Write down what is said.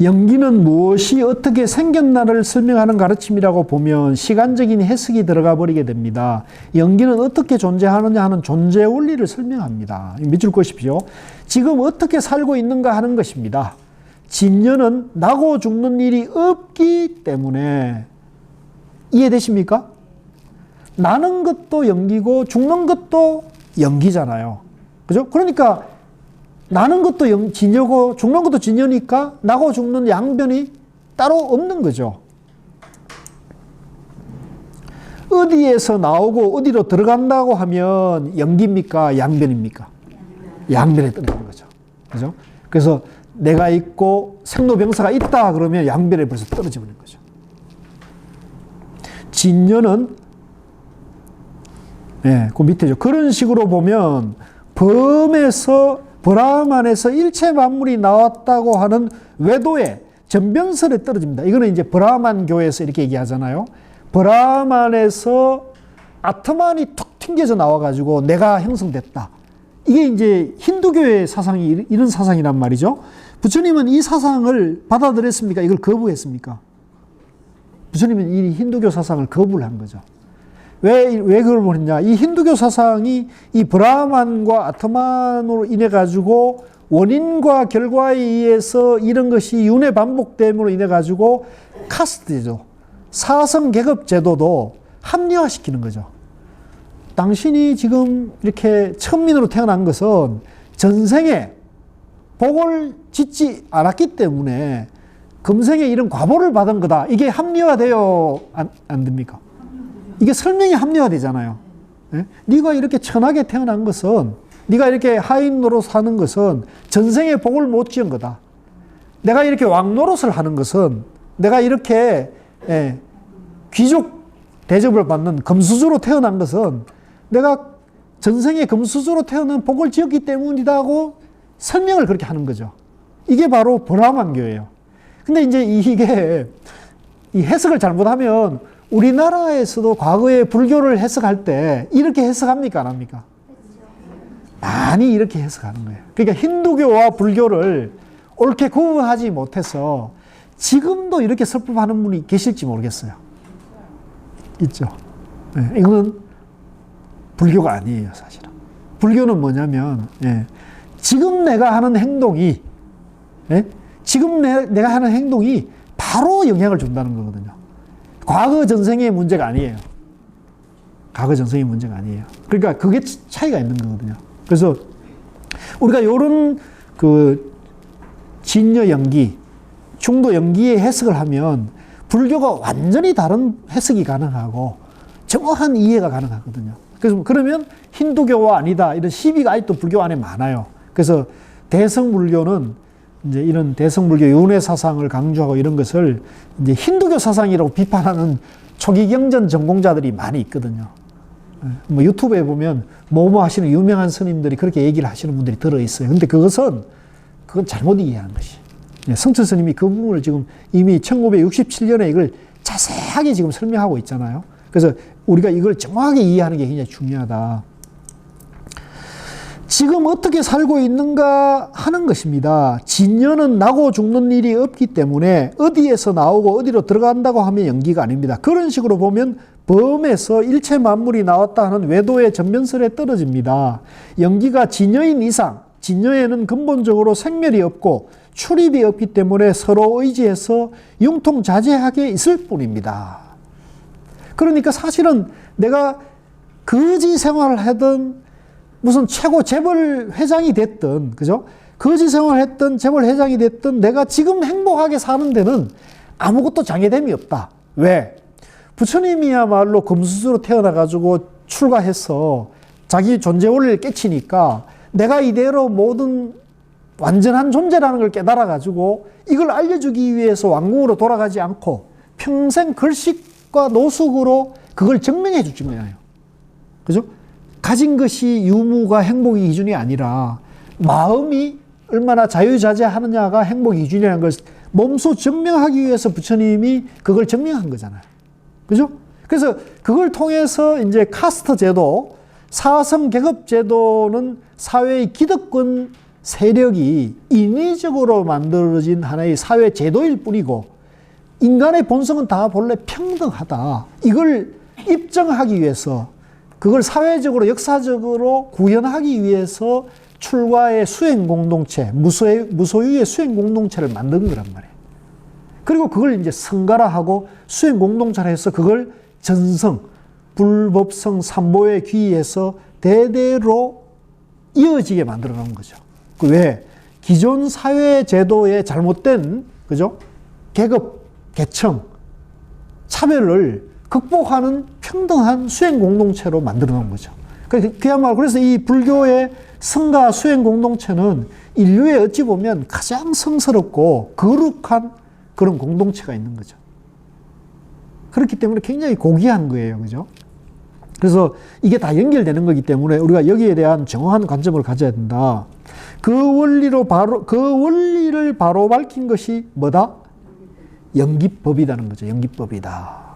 연기는 무엇이 어떻게 생겼나를 설명하는 가르침이라고 보면 시간적인 해석이 들어가 버리게 됩니다. 연기는 어떻게 존재하느냐 하는 존재 원리를 설명합니다. 믿을 것이십시오. 지금 어떻게 살고 있는가 하는 것입니다. 진여는 나고 죽는 일이 없기 때문에 이해되십니까? 나는 것도 연기고 죽는 것도 연기잖아요. 그죠? 그러니까 나는 것도 진여고 죽는 것도 진여니까 나고 죽는 양변이 따로 없는 거죠. 어디에서 나오고 어디로 들어간다고 하면 연기입니까? 양변입니까? 양변에 떨어지는 거죠. 그죠? 그래서 내가 있고 생로병사가 있다 그러면 양변에 벌써 떨어져 버리는 거죠. 진여는 그 밑에죠. 그런 식으로 보면 브라만에서 일체 만물이 나왔다고 하는 외도의 전변설에 떨어집니다. 이거는 이제 브라만 교에서 이렇게 얘기하잖아요. 브라만에서 아트만이 툭 튕겨져 나와가지고 내가 형성됐다. 이게 이제 힌두교의 사상이 이런 사상이란 말이죠. 부처님은 이 사상을 받아들였습니까? 이걸 거부했습니까? 부처님은 이 힌두교 사상을 거부를 한 거죠. 왜 그걸 보느냐? 이 힌두교 사상이 이 브라만과 아트만으로 인해가지고 원인과 결과에 의해서 이런 것이 윤회 반복됨으로 인해가지고 카스트제도, 사성계급 제도도 합리화시키는 거죠. 당신이 지금 이렇게 천민으로 태어난 것은 전생에 복을 짓지 않았기 때문에 금생에 이런 과보를 받은 거다. 이게 합리화돼요? 안 됩니까? 이게 설명이 합리화되잖아요. 네? 네가 이렇게 천하게 태어난 것은, 네가 이렇게 하인노로 사는 것은 전생에 복을 못 지은 거다. 내가 이렇게 왕노릇을 하는 것은, 내가 이렇게 귀족 대접을 받는 금수저로 태어난 것은 내가 전생에 금수저로 태어난 복을 지었기 때문이다고 설명을 그렇게 하는 거죠. 이게 바로 브라만교예요. 근데 이제 이게 이 해석을 잘못하면 우리나라에서도 과거에 불교를 해석할 때 이렇게 해석합니까? 안 합니까? 많이 이렇게 해석하는 거예요. 그러니까 힌두교와 불교를 옳게 구분하지 못해서 지금도 이렇게 설법하는 분이 계실지 모르겠어요. 있죠. 네, 이거는 불교가 아니에요, 사실은. 불교는 뭐냐면, 지금 내가 하는 행동이, 지금 내가 하는 행동이 바로 영향을 준다는 거거든요. 과거 전생의 문제가 아니에요. 과거 전생의 문제가 아니에요. 그러니까 그게 차이가 있는 거거든요. 그래서 우리가 이런 진여 연기, 중도 연기의 해석을 하면 불교가 완전히 다른 해석이 가능하고 정확한 이해가 가능하거든요. 그래서 그러면 힌두교와 아니다 이런 시비가 아직도 불교 안에 많아요. 그래서 대성불교는 이제 이런 대성불교 윤회 사상을 강조하고 이런 것을 이제 힌두교 사상이라고 비판하는 초기 경전 전공자들이 많이 있거든요. 뭐 유튜브에 보면 뭐뭐 하시는 유명한 스님들이 그렇게 얘기를 하시는 분들이 들어있어요. 근데 그건 잘못 이해한 것이. 성철 스님이 그 부분을 지금 이미 1967년에 이걸 자세하게 지금 설명하고 있잖아요. 그래서 우리가 이걸 정확하게 이해하는 게 굉장히 중요하다. 지금 어떻게 살고 있는가 하는 것입니다. 진여는 나고 죽는 일이 없기 때문에 어디에서 나오고 어디로 들어간다고 하면 연기가 아닙니다. 그런 식으로 보면 범에서 일체 만물이 나왔다 하는 외도의 전변설에 떨어집니다. 연기가 진여인 이상 진여에는 근본적으로 생멸이 없고 출입이 없기 때문에 서로 의지해서 융통자재하게 있을 뿐입니다. 그러니까 사실은 내가 거지 생활을 하든 무슨 최고 재벌 회장이 됐든, 그죠? 거지 생활을 했든 재벌 회장이 됐든 내가 지금 행복하게 사는 데는 아무것도 장애됨이 없다. 왜? 부처님이야말로 금수저로 태어나가지고 출가해서 자기 존재 원리를 깨치니까 내가 이대로 모든 완전한 존재라는 걸 깨달아가지고 이걸 알려주기 위해서 왕궁으로 돌아가지 않고 평생 걸식과 노숙으로 그걸 증명해 주지 않아요. 그죠? 가진 것이 유무가 행복의 기준이 아니라 마음이 얼마나 자유자재하느냐가 행복의 기준이라는 걸 몸소 증명하기 위해서 부처님이 그걸 증명한 거잖아요. 그죠? 그래서 그걸 통해서 이제 카스트 제도, 사성 계급 제도는 사회의 기득권 세력이 인위적으로 만들어진 하나의 사회 제도일 뿐이고 인간의 본성은 다 본래 평등하다. 이걸 입증하기 위해서 그걸 사회적으로 역사적으로 구현하기 위해서 출가의 수행 공동체, 무소유의 수행 공동체를 만든 거란 말이에요. 그리고 그걸 이제 성가라하고 수행 공동체를 해서 그걸 전성, 불법성 삼보에 귀의해서 대대로 이어지게 만들어 놓은 거죠. 그 왜? 기존 사회 제도의 잘못된, 그죠? 계급, 계층, 차별을 극복하는 평등한 수행 공동체로 만들어 놓은 거죠. 그야말로 그래서 이 불교의 성가 수행 공동체는 인류에 어찌 보면 가장 성스럽고 거룩한 그런 공동체가 있는 거죠. 그렇기 때문에 굉장히 고귀한 거예요. 그죠? 그래서 이게 다 연결되는 거기 때문에 우리가 여기에 대한 정확한 관점을 가져야 된다. 그 원리를 바로 밝힌 것이 뭐다? 연기법이라는 거죠. 연기법이다.